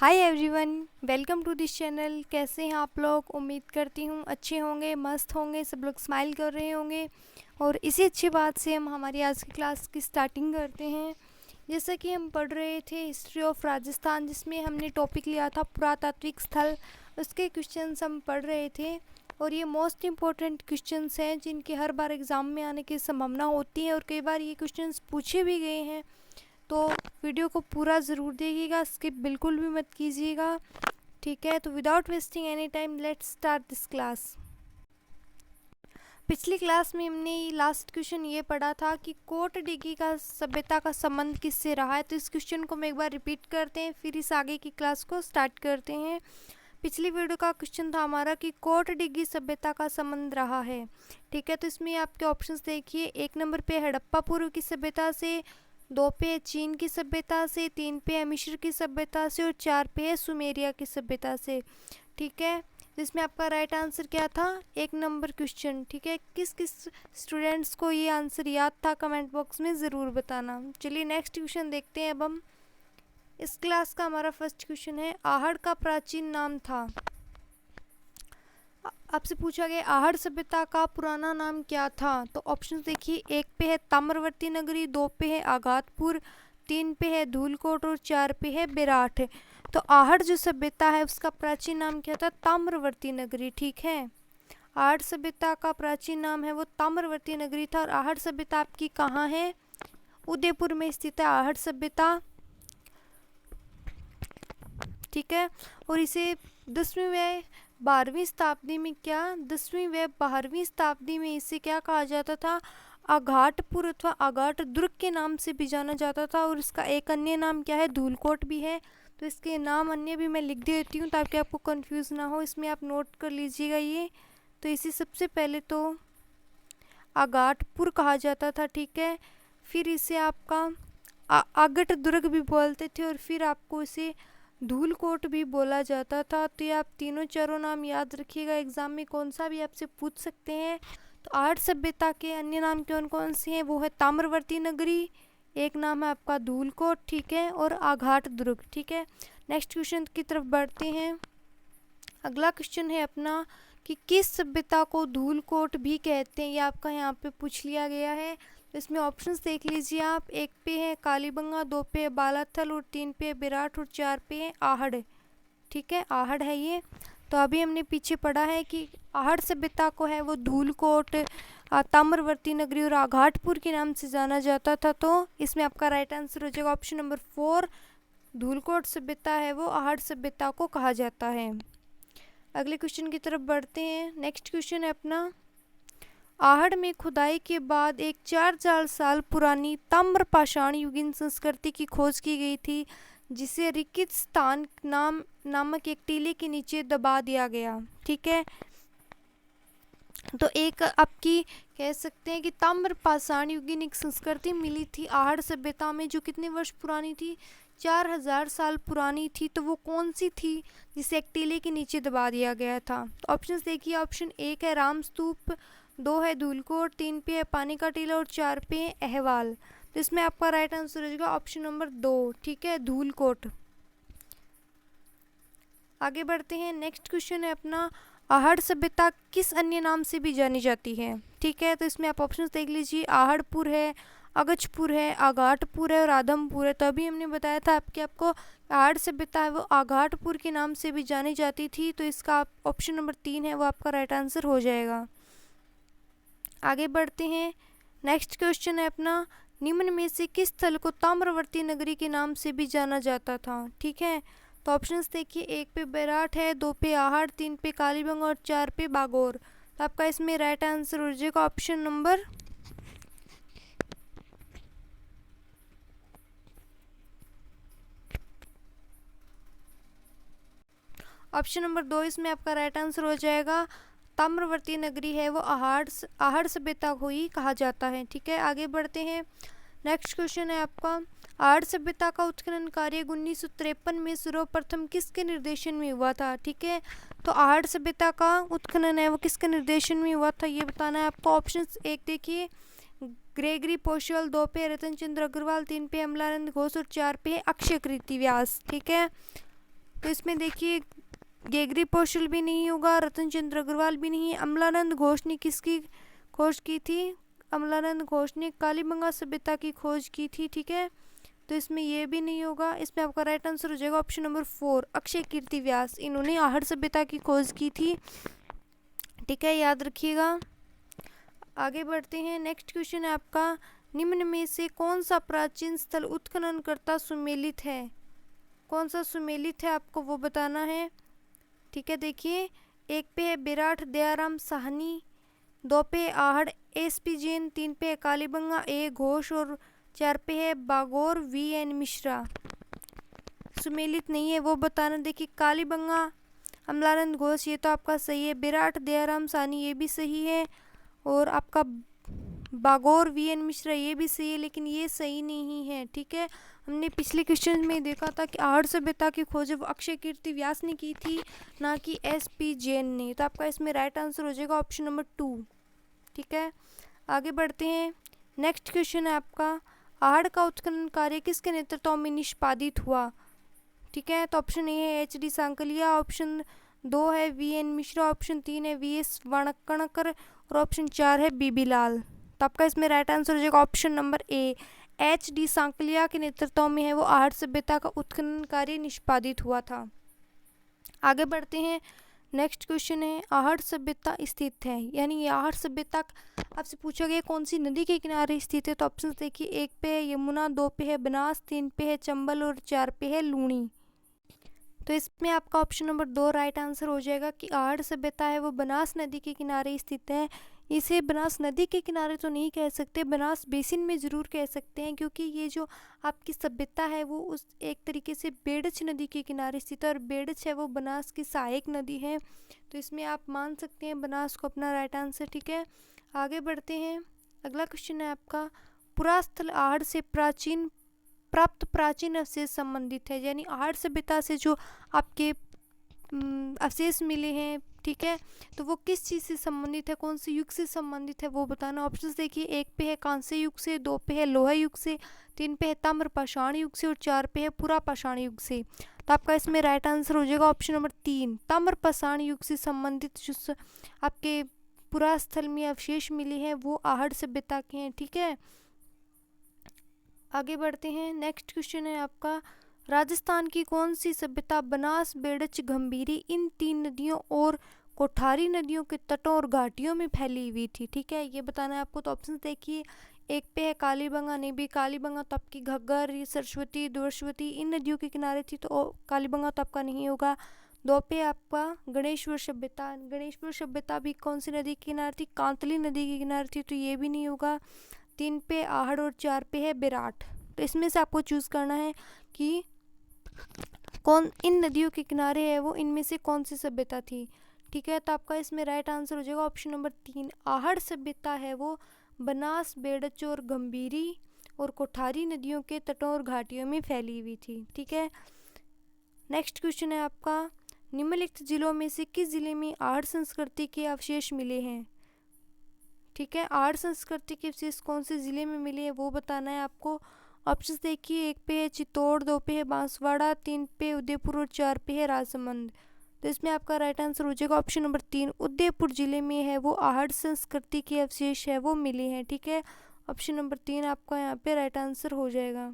Hi everyone, welcome to this channel. कैसे हैं आप लोग? उम्मीद करती हूँ अच्छे होंगे, मस्त होंगे, सब लोग स्माइल कर रहे होंगे। और इसी अच्छी बात से हम हमारी आज की क्लास की स्टार्टिंग करते हैं। जैसा कि हम पढ़ रहे थे हिस्ट्री ऑफ राजस्थान, जिसमें हमने टॉपिक लिया था पुरातात्विक स्थल। उसके क्वेश्चंस हम पढ़ रहे थे और ये मोस्ट इम्पॉर्टेंट क्वेश्चंस हैं जिनके हर बार एग्ज़ाम में आने की संभावना होती है और कई बार ये क्वेश्चंस पूछे भी गए हैं। तो वीडियो को पूरा ज़रूर देखिएगा, स्किप बिल्कुल भी मत कीजिएगा, ठीक है। तो without wasting any time let's start this class. पिछली क्लास में हमने लास्ट क्वेश्चन ये पढ़ा था कि कोट डिगी का सभ्यता का संबंध किससे रहा है। तो इस क्वेश्चन को हम एक बार रिपीट करते हैं, फिर इस आगे की क्लास को स्टार्ट करते हैं। पिछली वीडियो का क्वेश्चन था हमारा कि कोट डिगी सभ्यता का संबंध रहा है, ठीक है। तो इसमें आपके ऑप्शंस देखिए, 1 नंबर पे हड़प्पा पूर्व की सभ्यता से, 2 पे है चीन की सभ्यता से, 3 पे है मिस्र की सभ्यता से और 4 पे है सुमेरिया की सभ्यता से, ठीक है। जिसमें आपका राइट आंसर क्या था? 1 नंबर क्वेश्चन, ठीक है। किस किस स्टूडेंट्स को ये आंसर याद था कमेंट बॉक्स में ज़रूर बताना। चलिए नेक्स्ट क्वेश्चन देखते हैं। अब हम इस क्लास का हमारा फर्स्ट क्वेश्चन है, आहड़ का प्राचीन नाम था। आपसे पूछा गया आहड़ सभ्यता का पुराना नाम क्या था। तो ऑप्शन देखिए, 1 पे है ताम्रवर्ती नगरी, 2 पे है आगातपुर, 3 पे है धूलकोट और 4 पे है बेराठ। तो आहड़ जो सभ्यता है उसका प्राचीन नाम क्या था? ताम्रवर्ती नगरी, ठीक है। आहड़ सभ्यता का प्राचीन नाम है वो ताम्रवर्ती नगरी था। और आहड़ सभ्यता आपकी कहाँ है? उदयपुर में स्थित है आहड़ सभ्यता, ठीक है। और इसे 10वीं व 12वीं शताब्दी में क्या 10वीं व 12वीं शताब्दी में इसे क्या कहा जाता था? आघाटपुर अथवा आघाट दुर्ग के नाम से भी जाना जाता था। और इसका एक अन्य नाम क्या है? धूलकोट भी है। तो इसके नाम अन्य भी मैं लिख देती हूँ ताकि आपको कंफ्यूज ना हो, इसमें आप नोट कर लीजिएगा ये। तो इसे सबसे पहले तो आघाटपुर कहा जाता था, ठीक है। फिर इसे आपका आगट दुर्ग भी बोलते थे और फिर आपको इसे धूलकोट भी बोला जाता था। तो ये आप तीनों चारों नाम याद रखिएगा, एग्जाम में कौन सा भी आपसे पूछ सकते हैं। तो आहड़ सभ्यता के अन्य नाम कौन कौन से हैं? वो है ताम्रवर्ती नगरी, एक नाम है आपका धूलकोट, ठीक है, और आघाट दुर्ग, ठीक है। नेक्स्ट क्वेश्चन की तरफ बढ़ते हैं। अगला क्वेश्चन है अपना कि किस सभ्यता को धूलकोट भी कहते हैं, ये आपका यहाँ पे पूछ लिया गया है। तो इसमें ऑप्शंस देख लीजिए आप, 1 पे है कालीबंगा, 2 पे है बालाथल और 3 पे है विराट और 4 पे है आहड़, ठीक है। आहड़ है ये। तो अभी हमने पीछे पढ़ा है कि आहड़ सभ्यता को है वो धूलकोट, ताम्रवर्ती नगरी और आघाटपुर के नाम से जाना जाता था। तो इसमें आपका राइट आंसर हो जाएगा ऑप्शन नंबर 4, धूलकोट सभ्यता है वो आहड़ सभ्यता को कहा जाता है। अगले क्वेश्चन की तरफ बढ़ते हैं। नेक्स्ट क्वेश्चन है अपना, आहड़ में खुदाई के बाद एक 4,000 साल पुरानी ताम्र पाषाण युगीन संस्कृति की खोज की गई थी, जिसे रिकितस्तान नामक एक टीले के नीचे दबा दिया गया, ठीक है। तो एक आपकी कह सकते हैं कि ताम्र पाषाण युगीन एक संस्कृति मिली थी आहड़ सभ्यता में, जो कितने वर्ष पुरानी थी? 4,000 साल पुरानी थी। तो वो कौन सी थी जिसे एक टीले के नीचे दबा दिया गया था? तो ऑप्शंस देखिए, ऑप्शन 1 है रामस्तूप, 2 है धूलकोट, 3 पे है पानी का टीला और 4 पे है अहवाल। तो इसमें आपका राइट आंसर हो जाएगा ऑप्शन नंबर 2, ठीक है, धूलकोट। आगे बढ़ते हैं। नेक्स्ट क्वेश्चन है अपना, आहड़ सभ्यता किस अन्य नाम से भी जानी जाती है, ठीक है। तो इसमें आप ऑप्शंस देख लीजिए, आहड़पुर है, अगजपुर है, आघाटपुर है और आदमपुर है। तो अभी हमने बताया था आपको आहड़ सभ्यता है वो आघाटपुर के नाम से भी जानी जाती थी। तो इसका ऑप्शन नंबर 3 है वो आपका राइट आंसर हो जाएगा। आगे बढ़ते हैं। नेक्स्ट क्वेश्चन है अपना, निम्न में से किस स्थल को ताम्रवर्ती नगरी के नाम से भी जाना जाता था, ठीक है। तो ऑप्शंस देखिए, 1 पे बेराठ है, 2 पे आहड़, 3 पे कालीबंगा और 4 पे बागोर। तो आपका इसमें राइट आंसर हो जाएगा ऑप्शन नंबर ऑप्शन नंबर 2, इसमें आपका राइट आंसर हो जाएगा। ताम्रवर्ती नगरी है वो आहड़ सभ्यता को ही कहा जाता है, ठीक है। आगे बढ़ते हैं। नेक्स्ट क्वेश्चन है आपका, आहड़ सभ्यता का उत्खनन कार्य 1953 में सर्वप्रथम किसके निर्देशन में हुआ था, ठीक है। तो आहड़ सभ्यता का उत्खनन है वो किसके निर्देशन में हुआ था ये बताना है आपको। ऑप्शन 1 देखिए, ग्रेगरी पोशल, 2 पे रतन चंद्र अग्रवाल, 3 पे अमलानंद घोष और 4 पे अक्षय कृति व्यास, ठीक है। तो इसमें देखिए गेगरी पोशल भी नहीं होगा, रतन चंद्र अग्रवाल भी नहीं है। अमलानंद घोष ने किसकी खोज की थी? अमलानंद घोष ने कालीबंगा सभ्यता की खोज की थी, ठीक है। तो इसमें ये भी नहीं होगा। इसमें आपका राइट आंसर हो जाएगा ऑप्शन नंबर 4, अक्षय कीर्ति व्यास। इन्होंने आहड़ सभ्यता की खोज की थी, ठीक है, याद रखिएगा। आगे बढ़ते हैं। नेक्स्ट क्वेश्चन है आपका, निम्न में से कौन सा प्राचीन स्थल उत्खनन करता सुमेलित है? कौन सा सुमेलित है आपको वो बताना है, ठीक है। देखिए, 1 पे है विराट दयाराम साहनी, 2 पे है आहड़ एसपी जैन, 3 पे है कालीबंगा ए घोष और 4 पे है बागोर वीएन मिश्रा। सुमेलित नहीं है वो बताना। देखिए, कालीबंगा अमलानंद घोष ये तो आपका सही है, विराट दयाराम साहनी ये भी सही है, और आपका बागोर वीएन मिश्रा ये भी सही है, लेकिन ये सही नहीं है, ठीक है। हमने पिछले क्वेश्चन में देखा था कि आहड़ सभ्यता की खोज वो अक्षय कीर्ति व्यास ने की थी, ना कि एसपी जैन ने। तो आपका इसमें राइट आंसर हो जाएगा ऑप्शन नंबर 2, ठीक है। आगे बढ़ते हैं। नेक्स्ट क्वेश्चन है आपका, आहड़ का उत्खनन कार्य किसके नेतृत्व में निष्पादित हुआ? ठीक है, तो ऑप्शन ए है एच डी सांकलिया, ऑप्शन 2 है वीएन मिश्रा, ऑप्शन 3 है वीएस वाणकणकर और ऑप्शन 4 है बीबी लाल। तो आपका इसमें राइट आंसर हो जाएगा option number A, H D Sankalia के नेतृत्व में है वो आहड़ सभ्यता का उत्खनन कार्य निष्पादित हुआ था। आगे बढ़ते हैं। नेक्स्ट क्वेश्चन है, आहड़ सभ्यता स्थित है, यानी ये आहड़ सभ्यता आपसे पूछा गया कौन सी नदी के किनारे स्थित है। तो ऑप्शन देखिए, 1 पे है यमुना, 2 पे है बनास, 3 पे है चंबल और 4 पे है लूणी। तो इसमें आपका ऑप्शन नंबर 2 राइट आंसर हो जाएगा कि आहड़ सभ्यता है वो बनास नदी के किनारे स्थित है। इसे बनास नदी के किनारे तो नहीं कह सकते, बनास बेसिन में ज़रूर कह सकते हैं, क्योंकि ये जो आपकी सभ्यता है वो उस एक तरीके से बेड़च नदी के किनारे स्थित है, और बेड़च है वो बनास की सहायक नदी है। तो इसमें आप मान सकते हैं बनास को अपना राइट आंसर, ठीक है। आगे बढ़ते हैं। अगला क्वेश्चन है आपका, पुरास्थल आहड़ से प्राप्त प्राचीन अवशेष संबंधित है, यानी आहड़ सभ्यता से जो आपके अवशेष मिले हैं, ठीक है, तो वो किस चीज़ से संबंधित है, कौन से युग से संबंधित है वो बताना। ऑप्शंस देखिए, 1 पे है कांस्य युग से, 2 पे है लोहा युग से, 3 पे है ताम्र पाषाण युग से और 4 पे है पुरा पाषाण युग से। तो आपका इसमें राइट आंसर हो जाएगा ऑप्शन नंबर 3, ताम्र पाषाण युग से संबंधित जो आपके पुरास्थल में अवशेष मिले हैं वो आहड़ सभ्यता के हैं, ठीक है। आगे बढ़ते हैं। नेक्स्ट क्वेश्चन है आपका, राजस्थान की कौन सी सभ्यता बनास, बेड़च, गंभीरी इन 3 नदियों और कोठारी नदियों के तटों और घाटियों में फैली हुई थी, ठीक है, ये बताना है आपको। तो ऑप्शन देखिए, 1 पे है कालीबंगा, नहीं भी कालीबंगा तो आपकी घग्गर, सरस्वती, दुर्शवती इन नदियों के किनारे थी, तो कालीबंगा तो आपका नहीं होगा। 2 पे आपका गणेश्वर सभ्यता, गणेश्वर सभ्यता भी कौन सी नदी के किनारे थी? कांतली नदी के किनारे थी, तो ये भी नहीं होगा। 3 पे आहड़ और 4 पे है विराट। तो इसमें से आपको चूज़ करना है कि कौन इन नदियों के किनारे है वो इनमें से कौन सी सभ्यता थी, ठीक है। तो आपका इसमें राइट आंसर हो जाएगा ऑप्शन नंबर 3, आहड़ सभ्यता है वो बनास, बेड़च और गंभीरी और कोठारी नदियों के तटों और घाटियों में फैली हुई थी, ठीक है। नेक्स्ट क्वेश्चन है आपका, निम्नलिखित जिलों में से किस जिले में आहड़ संस्कृति के अवशेष मिले हैं, ठीक है। आहड़ संस्कृति के अवशेष कौन से ज़िले में मिले हैं वो बताना है आपको। ऑप्शंस देखिए, 1 पे है चित्तौड़, 2 पे है बांसवाड़ा, 3 पे उदयपुर और 4 पे है राजसमंद। तो इसमें आपका राइट आंसर हो जाएगा ऑप्शन नंबर 3, उदयपुर जिले में है वो आहड़ संस्कृति के अवशेष है वो मिले हैं, ठीक है। ऑप्शन नंबर 3 आपका यहाँ पे राइट आंसर हो जाएगा।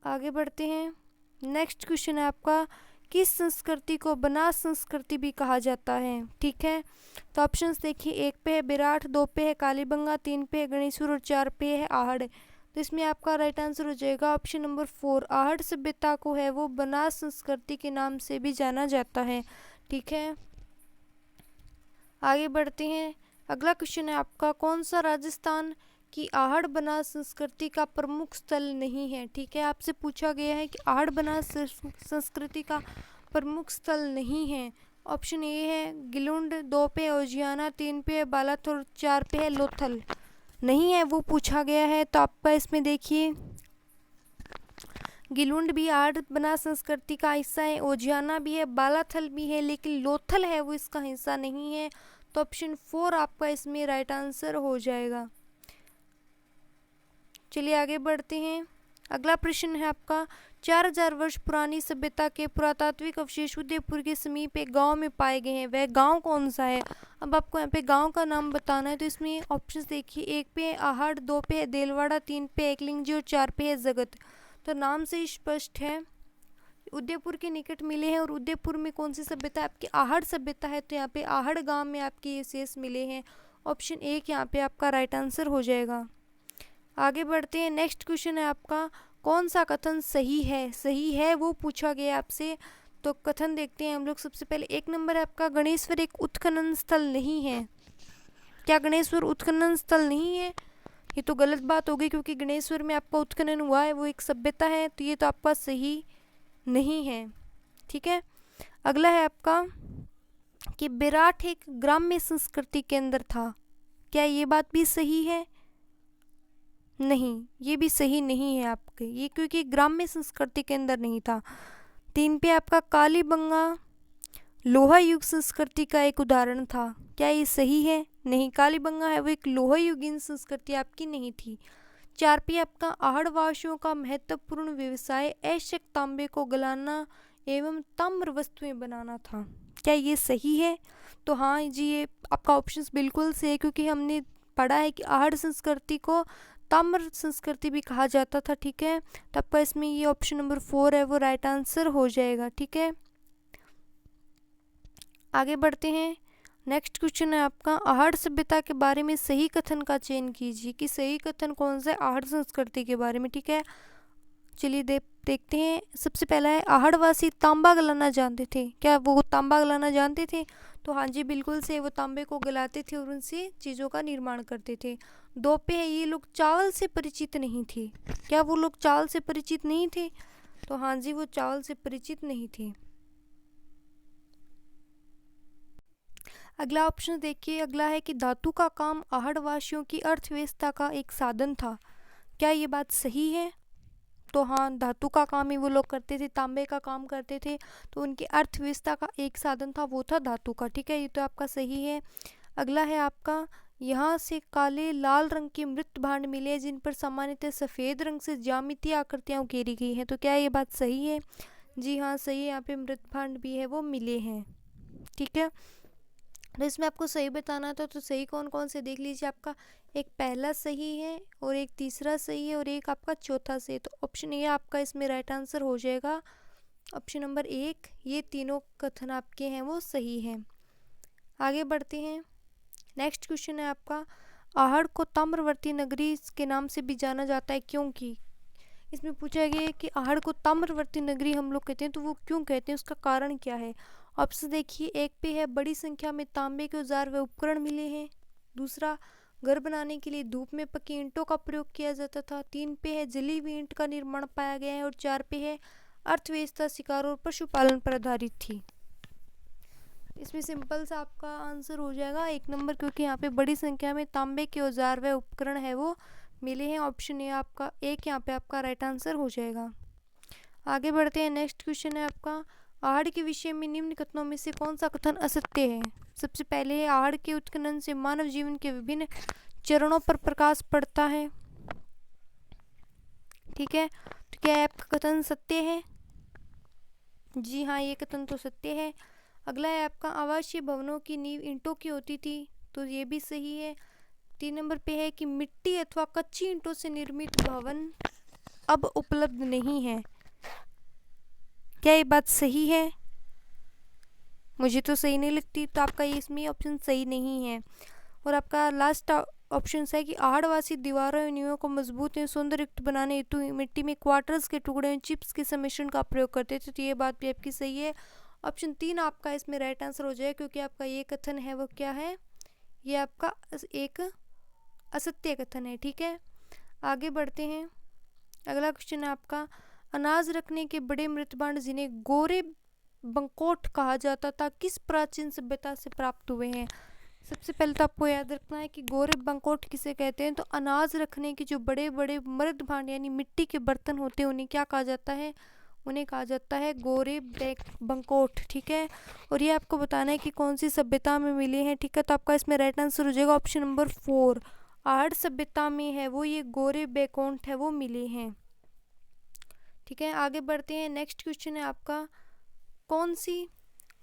आगे बढ़ते हैं। नेक्स्ट क्वेश्चन है आपका, किस संस्कृति को बनास संस्कृति भी कहा जाता है, ठीक है। तो ऑप्शंस देखिए, 1 पे है विराट, 2 पे है कालीबंगा, 3 पे है गणेश्वर और 4 पे है आहड़। तो इसमें आपका राइट आंसर हो जाएगा ऑप्शन नंबर 4, आहड़ सभ्यता को है वो बनास संस्कृति के नाम से भी जाना जाता है, ठीक है। आगे बढ़ते हैं। अगला क्वेश्चन है आपका, कौन सा राजस्थान की आहड़ बनास संस्कृति का प्रमुख स्थल नहीं है, ठीक है। आपसे पूछा गया है कि आहड़ बनास संस्कृति का प्रमुख स्थल नहीं है। ऑप्शन ए है गिलुंड, 2 पे ओजियाना, 3 पे बालाथोर, 4 पे है लोथल। नहीं है वो पूछा गया है। तो आपका इसमें देखिए, गिलुंड भी आहड़ बनास संस्कृति का हिस्सा है, ओजियाना भी है, बालाथल भी है, लेकिन लोथल है वो इसका हिस्सा नहीं है। तो ऑप्शन 4 आपका इसमें राइट आंसर हो जाएगा। चलिए आगे बढ़ते हैं। अगला प्रश्न है आपका, 4000 वर्ष पुरानी सभ्यता के पुरातात्विक अवशेष उदयपुर के समीप एक गांव में पाए गए हैं। वह गांव कौन सा है? अब आपको यहाँ पे गांव का नाम बताना है, तो इसमें ऑप्शंस देखिए, 1 पे है आहड़, 2 पे है देलवाड़ा, 3 पे एकलिंगजी और 4 पे है जगत। तो नाम से ही स्पष्ट है उदयपुर के निकट मिले हैं। और उदयपुर में कौन सी सभ्यता है? आपकी आहड़ सभ्यता है, तो यहाँ पे आहड़ गांव में आपके ये शेष मिले हैं। ऑप्शन 1 यहाँ पे आपका राइट आंसर हो जाएगा। आगे बढ़ते हैं। नेक्स्ट क्वेश्चन है आपका, कौन सा कथन सही है? सही है वो पूछा गया आपसे, तो कथन देखते हैं हम लोग। सबसे पहले 1 नंबर है आपका, गणेश्वर एक उत्खनन स्थल नहीं है। क्या गणेश्वर उत्खनन स्थल नहीं है? ये तो गलत बात हो गई, क्योंकि गणेश्वर में आपका उत्खनन हुआ है, वो एक सभ्यता है, तो ये तो आपका सही नहीं है। ठीक है। अगला है आपका कि विराट एक ग्राम्य संस्कृति के अंदर था। क्या ये बात भी सही है? नहीं, ये भी सही नहीं है आपके, ये क्योंकि ग्राम्य संस्कृति के अंदर नहीं था। 3 पे आपका कालीबंगा लोहा युग संस्कृति का एक उदाहरण था। क्या ये सही है? नहीं, कालीबंगा है वो एक लोहा युगीन संस्कृति आपकी नहीं थी। 4 पे आपका आहड़वासियों का महत्वपूर्ण व्यवसाय ऐशक तांबे को गलाना एवं ताम्र वस्तुएं बनाना था। क्या ये सही है? तो हाँ जी, ये आपका ऑप्शन बिल्कुल सही है, क्योंकि हमने पढ़ा है कि आहड़ संस्कृति को ताम्र संस्कृति भी कहा जाता था। ठीक है, तो आपका इसमें ये ऑप्शन नंबर 4 है वो राइट आंसर हो जाएगा। ठीक है, आगे बढ़ते हैं। नेक्स्ट क्वेश्चन है आपका, आहड़ सभ्यता के बारे में सही कथन का चयन कीजिए कि सही कथन कौन सा है आहड़ संस्कृति के बारे में। ठीक है, चलिए देखते हैं। सबसे पहला है, आहड़वासी तांबा गलाना जानते थे। क्या वो तांबा गलाना जानते थे? तो हाँ जी, बिल्कुल से वो तांबे को गलाते थे और उनसे चीज़ों का निर्माण करते थे। 2 पे है, ये लोग चावल से परिचित नहीं थे। क्या वो लोग चावल से परिचित नहीं थे? तो हाँ जी, वो चावल से परिचित नहीं थे। अगला ऑप्शन देखिए, अगला है कि धातु का काम आहड़वासियों की अर्थव्यवस्था का एक साधन था। क्या ये बात सही है? तो हाँ, धातु का काम ही वो लोग करते थे, तांबे का काम करते थे, तो उनकी अर्थव्यवस्था का एक साधन था, वो था धातु का। ठीक है, ये तो आपका सही है। अगला है आपका, यहाँ से काले लाल रंग के मृत भांड मिले जिन पर सामान्यतः सफ़ेद रंग से ज्यामितीय आकृतियाँ उकेरी गई हैं। तो क्या ये बात सही है? जी हाँ, सही है, यहाँ पे मृत भांड भी है वो मिले हैं। ठीक है, तो इसमें आपको सही बताना था, तो सही कौन कौन से देख लीजिए। आपका एक पहला सही है और एक तीसरा सही है और एक आपका चौथा सही है। तो ऑप्शन ए आपका इसमें राइट आंसर हो जाएगा, ऑप्शन नंबर 1। ये तीनों कथन आपके हैं वो सही है। आगे बढ़ते हैं। नेक्स्ट क्वेश्चन है आपका, आहड़ को ताम्रवर्ती नगरी के नाम से भी जाना जाता है, क्योंकि इसमें पूछा गया है कि आहड़ को ताम्रवर्ती नगरी हम लोग कहते हैं, तो वो क्यों कहते हैं, उसका कारण क्या है। ऑप्शन देखिए, 1 पे है, बड़ी संख्या में तांबे के औजार व उपकरण मिले हैं। दूसरा, घर बनाने के लिए धूप में पकी ईंटों का प्रयोग किया जाता था। 3 पे है, जली हुई ईंट का निर्माण पाया गया है। और 4 पे है, अर्थव्यवस्था शिकार और पशुपालन पर आधारित थी। इसमें सिंपल सा आपका आंसर हो जाएगा 1 नंबर, क्योंकि यहाँ पे बड़ी संख्या में तांबे के औजार व उपकरण है वो मिले हैं। ऑप्शन ए आपका 1 यहाँ पे आपका राइट आंसर हो जाएगा। आगे बढ़ते हैं। नेक्स्ट क्वेश्चन है आपका, आहड़ के विषय में निम्न कथनों में से कौन सा कथन असत्य है। सबसे पहले है, आहड़ के उत्खनन से मानव जीवन के विभिन्न चरणों पर प्रकाश पड़ता है। ठीक है, तो क्या आपका कथन सत्य है? जी हाँ, ये कथन तो सत्य है। अगला है आपका, आवासीय भवनों की नींव ईंटों की होती थी, तो ये भी सही है। 3 नंबर पे है कि मिट्टी अथवा कच्ची ईंटों से निर्मित भवन अब उपलब्ध नहीं है। क्या ये बात सही है? मुझे तो सही नहीं लगती, तो आपका ये इसमें ऑप्शन सही नहीं है। और आपका लास्ट ऑप्शन है कि आहड़वासी दीवारों एवं नींवों को मजबूत एवं सौंदर्ययुक्त बनाने हेतु मिट्टी में क्वार्टर्स के टुकड़े एवं चिप्स के सम्मिश्रण का प्रयोग करते थे, तो ये बात भी आपकी सही है। ऑप्शन 3 आपका इसमें राइट आंसर हो जाए, क्योंकि आपका ये कथन है वो क्या है, ये आपका एक असत्य कथन है। ठीक है, आगे बढ़ते हैं। अगला क्वेश्चन है आपका, अनाज रखने के बड़े मृत भांड जिन्हें गोरे बंकोट कहा जाता था, किस प्राचीन सभ्यता से प्राप्त हुए हैं। सबसे पहले तो आपको याद रखना है कि गोरे बंकोट किसे कहते हैं। तो अनाज रखने के जो बड़े बड़े मृत भांड यानी मिट्टी के बर्तन होते हैं, उन्हें क्या कहा जाता है, उन्हें कहा जाता है गोरे बंकोट। ठीक है, और ये आपको बताना है कि कौन सी सभ्यता में मिले हैं। ठीक है, तो आपका इसमें राइट आंसर हो जाएगा ऑप्शन नंबर 4, आहड़ सभ्यता में है वो ये गोरे बैकोंठ है वो मिले हैं। ठीक है, आगे बढ़ते हैं। नेक्स्ट क्वेश्चन है आपका, कौन सी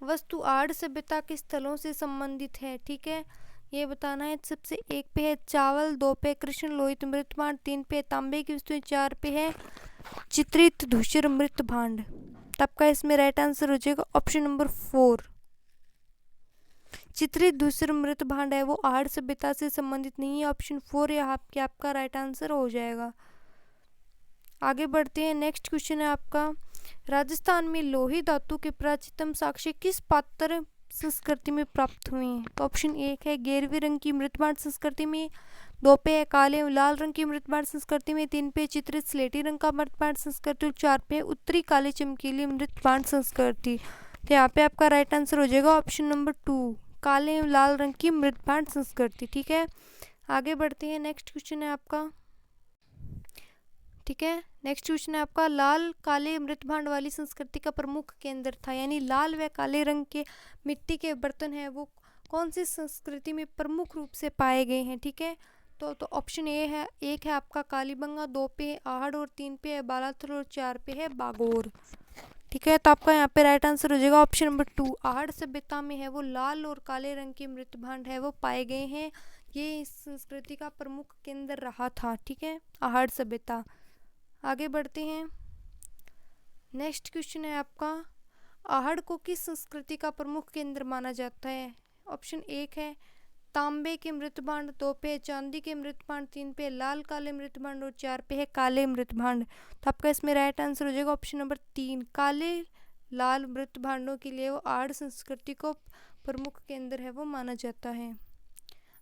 वस्तु आर्य सभ्यता के स्थलों से संबंधित है? ठीक है, ये बताना है। सबसे एक पे है चावल, दो पे कृष्ण लोहित मृत भांड, तीन पे तांबे की वस्तुएं, चार पे है चित्रित धूसर मृत भांड। तब का इसमें राइट आंसर हो जाएगा ऑप्शन नंबर 4। चित्रित धूसर मृत भांड है वो आर्य सभ्यता से संबंधित नहीं है। ऑप्शन 4 यहाँ आपके आपका राइट आंसर हो जाएगा। आगे बढ़ते हैं। नेक्स्ट क्वेश्चन है आपका, राजस्थान में लोहे धातु के प्राचीनतम साक्ष्य किस पात्र संस्कृति में प्राप्त हुए हैं? तो ऑप्शन 1 है गेरवे रंग की मृतभांड संस्कृति में, 2 पे है काले और लाल रंग की मृतभांड संस्कृति में, 3 पे चित्रित स्लेटी रंग का मृतभांड संस्कृति और 4 पे उत्तरी काले चमकीली मृतभांड संस्कृति। तो यहाँ पे आपका राइट आंसर हो जाएगा ऑप्शन नंबर 2, काले और लाल रंग की मृतभांड संस्कृति। ठीक है, आगे बढ़ते हैं। नेक्स्ट क्वेश्चन है आपका, ठीक है, नेक्स्ट क्वेश्चन है आपका, लाल काले मृतभांड वाली संस्कृति का प्रमुख केंद्र था, यानी लाल व काले रंग के मिट्टी के बर्तन हैं वो कौन सी संस्कृति में प्रमुख रूप से पाए गए हैं? ठीक है, तो ऑप्शन ए है, एक है आपका कालीबंगा, 2 पे है आहड़ और 3 पे है बालाथल और 4 पे है बागोर। ठीक है, तो आपका यहाँ पे राइट आंसर हो जाएगा ऑप्शन नंबर 2, आहड़ सभ्यता में है वो लाल और काले रंग के मृतभांड है वो पाए गए हैं। ये इस संस्कृति का प्रमुख केंद्र रहा था। ठीक है, आहड़ सभ्यता। आगे बढ़ते हैं। नेक्स्ट क्वेश्चन है आपका, आहड़ को किस संस्कृति का प्रमुख केंद्र माना जाता है? ऑप्शन 1 है तांबे के मृतभांड, 2 पे है चांदी के मृतभांड, 3 पे लाल काले मृतभांड और 4 पे है काले मृतभांड। तो आपका इसमें राइट आंसर हो जाएगा ऑप्शन नंबर 3, काले लाल मृतभांडों के लिए वो आहड़ संस्कृति को प्रमुख केंद्र है वो माना जाता है।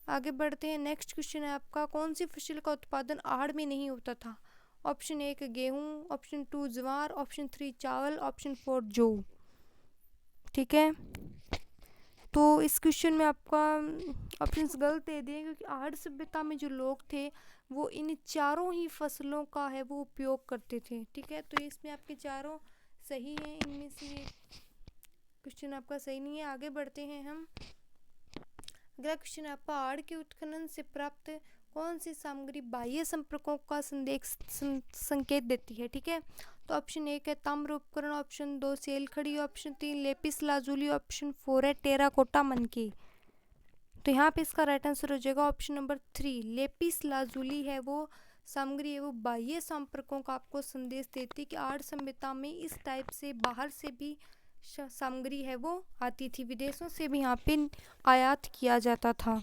आगे बढ़ते हैं। नेक्स्ट क्वेश्चन है आपका, कौन सी फसल का उत्पादन आहड़ में नहीं होता था? ऑप्शन 1 गेहूं, ऑप्शन 2 ज्वार, ऑप्शन 3 चावल, ऑप्शन 4 जौ। ठीक है, तो इस क्वेश्चन में आपका ऑप्शंस गलत दे दिए क्योंकि आहड़ सभ्यता में जो लोग थे वो इन चारों ही फसलों का है वो उपयोग करते थे। ठीक है, तो इसमें आपके चारों सही हैं, इनमें से ये क्वेश्चन आपका सही नहीं है। आगे बढ़ते हैं हम। अगला क्वेश्चन आपका, आहड़ के उत्खनन से प्राप्त कौन सी सामग्री बाह्य संपर्कों का संकेत देती है? ठीक है, तो ऑप्शन 1 है ताम्र उपकरण, ऑप्शन 2 सेल खड़ी, ऑप्शन 3 लेपिस लाजुली, ऑप्शन 4 है टेराकोटा मनकी। तो यहाँ पे इसका राइट आंसर हो जाएगा ऑप्शन नंबर 3, लेपिस लाजुली है वो सामग्री है वो बाह्य संपर्कों का आपको संदेश देती है कि आहड़ सभ्यता में इस टाइप से बाहर से भी सामग्री है वो आती थी, विदेशों से भी यहाँ पे आयात किया जाता था।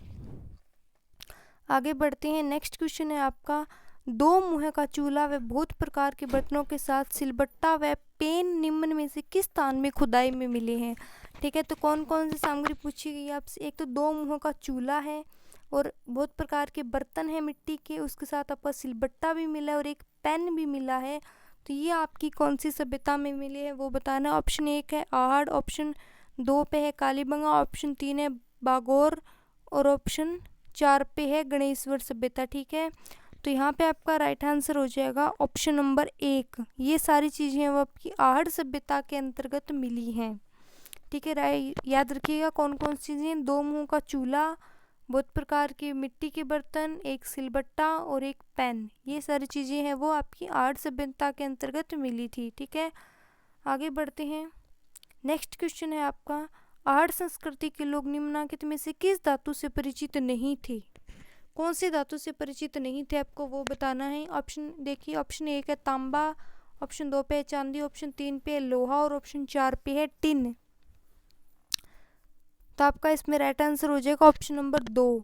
आगे बढ़ते हैं। नेक्स्ट क्वेश्चन है आपका, दो मुँह का चूल्हा व बहुत प्रकार के बर्तनों के साथ सिलबट्टा व पेन निम्न में से किस स्थान में खुदाई में मिले हैं? ठीक है, तो कौन कौन सी सामग्री पूछी गई है आपसे? एक तो दो मुँह का चूल्हा है और बहुत प्रकार के बर्तन हैं मिट्टी के, उसके साथ आपका सिलबट्टा भी मिला है और एक पेन भी मिला है। तो ये आपकी कौन सी सभ्यता में मिले हैं वो बताना। ऑप्शन 1 है आहड़, ऑप्शन 2 पे है कालीबंगा, ऑप्शन 3 है बागोर और ऑप्शन 4 पे है गणेश्वर सभ्यता। ठीक है, तो यहाँ पे आपका राइट आंसर हो जाएगा ऑप्शन नंबर 1, ये सारी चीज़ें वो आपकी आहड़ सभ्यता के अंतर्गत मिली हैं। ठीक है, याद रखिएगा कौन कौन सी चीज़ें, दो मुँह का चूल्हा, बहुत प्रकार के मिट्टी के बर्तन, एक सिलबट्टा और एक पेन, ये सारी चीज़ें हैं वो आपकी आहड़ सभ्यता के अंतर्गत मिली थी। ठीक है, आगे बढ़ते हैं। नेक्स्ट क्वेश्चन है आपका, आहड़ संस्कृति के लोग निम्नलिखित में से किस धातु से परिचित नहीं थे? कौन से धातु से परिचित नहीं थे आपको वो बताना है। ऑप्शन देखिए, ऑप्शन 1 है तांबा, ऑप्शन 2 पे है चांदी, ऑप्शन 3 पे है लोहा और ऑप्शन 4 पे है टिन। तो आपका इसमें राइट आंसर हो जाएगा ऑप्शन नंबर 2,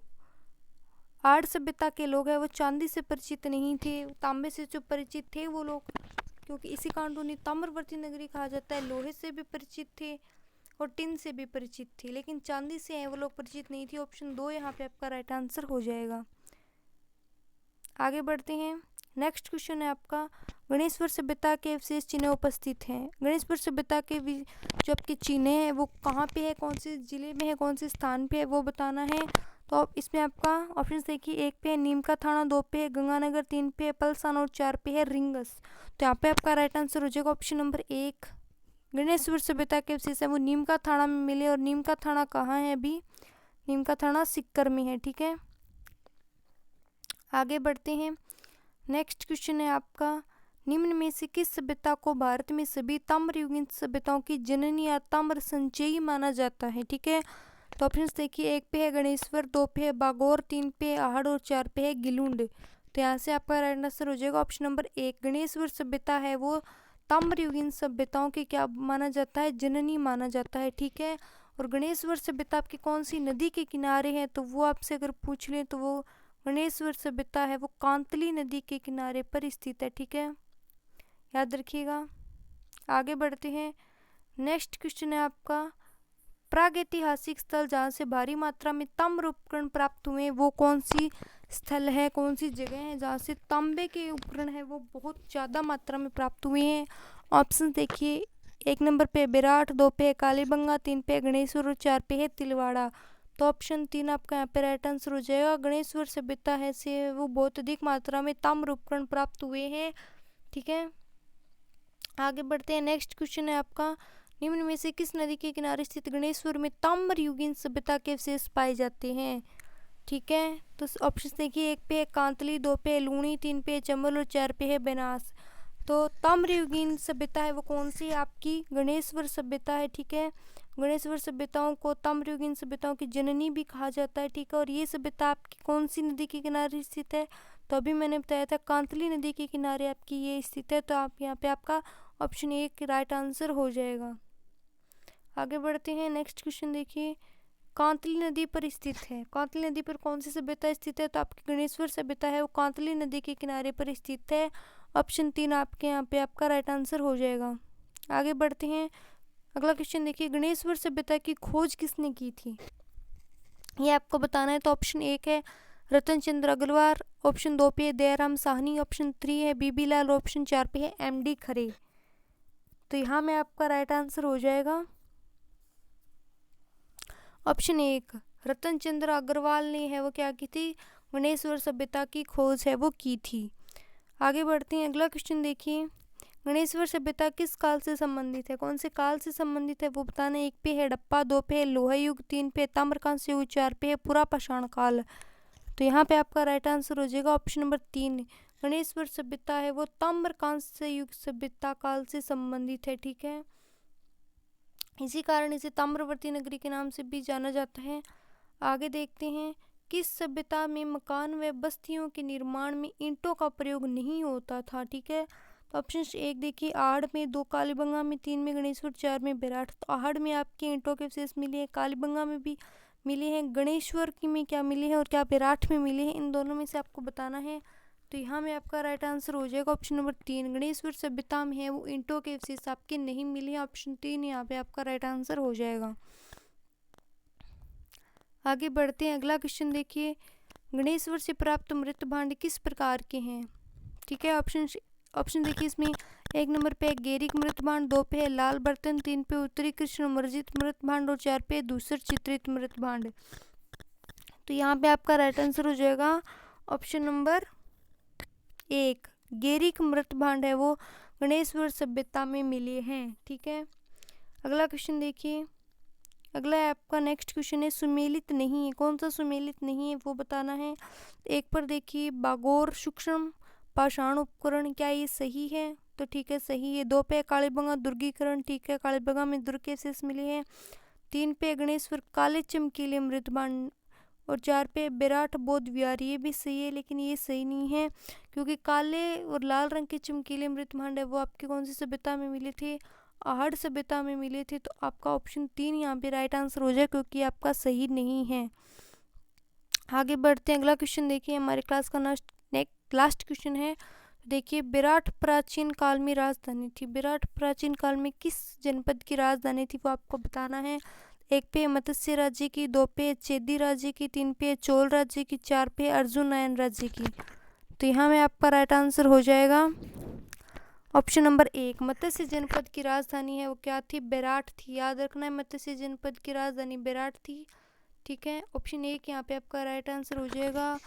आहड़ सभ्यता के लोग हैं वो चांदी से परिचित नहीं थे, तांबे से जो परिचित थे वो लोग, क्योंकि इसी कारण उन्हें ताम्रवर्ती नगरी कहा जाता है, लोहे से भी परिचित थे और टिन से भी परिचित थे, लेकिन चांदी से है वो लोग परिचित नहीं थे। ऑप्शन 2 यहाँ पे आपका राइट आंसर हो जाएगा। आगे बढ़ते हैं। नेक्स्ट क्वेश्चन है आपका, गणेश्वर सभ्यता के अवशेष चिन्ह उपस्थित हैं। गणेश्वर सभ्यता के जो आपके चिन्ह हैं वो कहाँ पे है, कौन से जिले में है, कौन से स्थान पे है वो बताना है। तो इसमें आपका ऑप्शन देखिए, 1 पे है नीम का थाना, 2 पे है गंगानगर, 3 पे है पलसान और 4 पे है रिंगस। तो यहाँ पे आपका राइट आंसर हो जाएगा ऑप्शन नंबर 1, गणेश्वर सभ्यता के अवशेष है वो नीम का थाना में मिले। और नीम का थाना कहाँ है अभी? नीम का थाना सिक्कर में है। ठीक है, आगे बढ़ते हैं। नेक्स्ट क्वेश्चन है आपका, निम्न में से किस सभ्यता को भारत में सभी ताम्रयुगीन सभ्यताओं की जननी या ताम्र संचयी माना जाता है? ठीक है, तो ऑप्शन देखिए, 1 पे है गणेश्वर, 2 पे है बागोर, 3 पे है आहड़ और 4 पे है गिलुंड। तो यहाँ से आपका राइट आंसर हो जाएगा ऑप्शन नंबर 1। गणेश्वर सभ्यता है वो ताम्रयुगीन सभ्यताओं की क्या माना जाता है? जननी माना जाता है। ठीक है, और गणेश्वर सभ्यता आपकी कौन सी नदी के किनारे है? तो वो आपसे अगर पूछ लें तो वो गणेश्वर सभ्यता है वो कांतली नदी के किनारे पर स्थित है। ठीक है, याद रखिएगा। आगे बढ़ते हैं। नेक्स्ट क्वेश्चन है आपका, प्रागैतिहासिक स्थल जहाँ से भारी मात्रा में ताम्र उपकरण प्राप्त हुए वो कौन सी स्थल है, कौन सी जगह है जहाँ से तांबे के उपकरण है वो बहुत ज़्यादा मात्रा में प्राप्त हुए हैं? ऑप्शन देखिए, 1 नंबर पे विराट, 2 पे है कालीबंगा, 3 पे है गणेश्वर और 4 पे है तिलवाड़ा। तो ऑप्शन 3 आपका यहाँ पे राइट आंसर हो जाएगा। गणेश्वर सभ्यता है से वो बहुत अधिक मात्रा में ताम्र उपकरण प्राप्त हुए हैं। ठीक है, आगे बढ़ते हैं। नेक्स्ट क्वेश्चन है आपका, निम्न में से किस नदी के किनारे स्थित गणेश्वर में ताम्रयुगीन सभ्यता के अवशेष पाए जाते हैं? ठीक है, तो ऑप्शन देखिए, 1 पे है कांतली, 2 पे है लूणी, 3 पे है चंबल और 4 पे है बेनास। तो ताम्रयुगीन सभ्यता है वो कौन सी आपकी? गणेश्वर सभ्यता है। ठीक है, गणेश्वर सभ्यताओं को ताम्रयुगीन सभ्यताओं की जननी भी कहा जाता है। ठीक है, और ये सभ्यता आपकी कौन सी नदी के किनारे स्थित है? तो अभी मैंने बताया था कांतली नदी के किनारे आपकी ये स्थित है। तो आप यहाँ पे आपका ऑप्शन 1 राइट आंसर हो जाएगा। आगे बढ़ते हैं। नेक्स्ट क्वेश्चन देखिए, कांतली नदी पर स्थित है, कांतली नदी पर कौन सी सभ्यता स्थित है? तो आपकी गणेश्वर सभ्यता है वो कांतली नदी के किनारे पर स्थित है। ऑप्शन 3 आपके यहाँ पे आपका राइट आंसर हो जाएगा। आगे बढ़ते हैं। अगला क्वेश्चन देखिए, गणेश्वर सभ्यता की खोज किसने की थी? ये आपको बताना है। तो ऑप्शन 1 है रतन चंद्र अग्रवाल, ऑप्शन 2 पे है दयाराम साहनी, ऑप्शन 3 है बीबी लाल, ऑप्शन 4 पे है MD खरे। तो यहाँ में आपका राइट आंसर हो जाएगा ऑप्शन 1 रतन चंद्र अग्रवाल ने है वो क्या की थी? गणेश्वर सभ्यता की खोज है वो की थी। आगे बढ़ते हैं। अगला क्वेश्चन देखिए, गणेश्वर सभ्यता किस काल से संबंधित है, कौन से काल से संबंधित है वो बताना है। 1 पे है हड़प्पा, 2 पे है लोहा युग, 3 पे ताम्रकांस्य युग, 4 पे है पुरापाषाण काल। तो यहाँ पे आपका राइट आंसर हो जाएगा ऑप्शन नंबर 3। गणेश्वर सभ्यता है वो ताम्रकांस्य युग सभ्यता काल से संबंधित है। ठीक है, इसी कारण इसे ताम्रवर्ती नगरी के नाम से भी जाना जाता है। आगे देखते हैं, किस सभ्यता में मकान व बस्तियों के निर्माण में ईंटों का प्रयोग नहीं होता था? ठीक है, तो ऑप्शन 1 देखिए, आहड़ में, 2 कालीबंगा में, 3 में गणेश्वर, 4 में बेराट। तो आहड़ में आपके ईंटों के अवशेष मिले हैं, कालीबंगा में भी मिले हैं, गणेश्वर की में क्या मिले हैं और क्या बेराट में मिले हैं, इन दोनों में से आपको बताना है। तो यहाँ में आपका राइट आंसर हो जाएगा ऑप्शन नंबर 3। गणेश्वर सभ्यता में है वो ईंटों के अवशेष आपके नहीं मिले हैं। ऑप्शन 3 यहाँ पे आपका राइट आंसर हो जाएगा। आगे बढ़ते हैं। अगला क्वेश्चन देखिए, गणेश्वर से प्राप्त मृत भांड किस प्रकार के हैं? ठीक है, ऑप्शन देखिए इसमें 1 नंबर पे गेरिक मृत भांड, 2 पे है लाल बर्तन, 3 पे उत्तरी कृष्ण मर्जित मृत भांड और 4 पे दूसर चित्रित मृत भांड। तो यहाँ पे आपका राइट आंसर हो जाएगा ऑप्शन नंबर 1 गेरिक मृत भांड है वो गणेश्वर सभ्यता में मिले हैं। ठीक है, अगला क्वेश्चन देखिए। अगला आपका नेक्स्ट क्वेश्चन है, सुमेलित नहीं है, कौन सा सुमेलित नहीं है वो बताना है। 1 पर देखिए बागोर सूक्ष्म पाषाण उपकरण, क्या ये सही है? तो ठीक है, सही है। 2 पे कालीबंगा दुर्गीकरण, ठीक है, कालीबंगा में दुर्ग के अवशेष मिले हैं। 3 पे गणेश्वर काले चमकीले मृत भांड और 4 पे विराट बौद्ध विहार, ये भी सही है लेकिन ये सही नहीं है क्योंकि काले और लाल रंग के चमकीले मृत भांड है वो आपकी कौन सी सभ्यता में मिले थे? आहड़ सभ्यता में मिले थे। तो आपका ऑप्शन 3 यहाँ पे राइट आंसर हो जाए क्योंकि आपका सही नहीं है। आगे बढ़ते हैं। अगला क्वेश्चन देखिए, हमारे क्लास का लास्ट क्वेश्चन है। देखिए, विराट प्राचीन काल में राजधानी थी, विराट प्राचीन काल में किस जनपद की राजधानी थी वो आपको बताना है। 1 पे मत्स्य राज्य की, 2 पे चेदी राज्य की, 3 पे चोल राज्य की, 4 पे अर्जुन नायन राज्य की। तो यहाँ में आपका राइट आंसर हो जाएगा ऑप्शन नंबर 1। मत्स्य जनपद की राजधानी है वो क्या थी? बेराट थी। याद रखना है, मत्स्य जनपद की राजधानी बेराट थी। ठीक है, ऑप्शन 1 यहाँ पे आपका राइट आंसर हो जाएगा।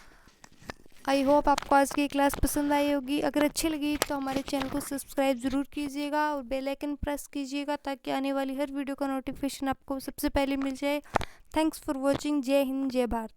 आई होप आपको आज की क्लास पसंद आई होगी। अगर अच्छी लगी तो हमारे चैनल को सब्सक्राइब ज़रूर कीजिएगा और बेल आइकन प्रेस कीजिएगा ताकि आने वाली हर वीडियो का नोटिफिकेशन आपको सबसे पहले मिल जाए। Thanks for watching. जय हिंद, जय भारत।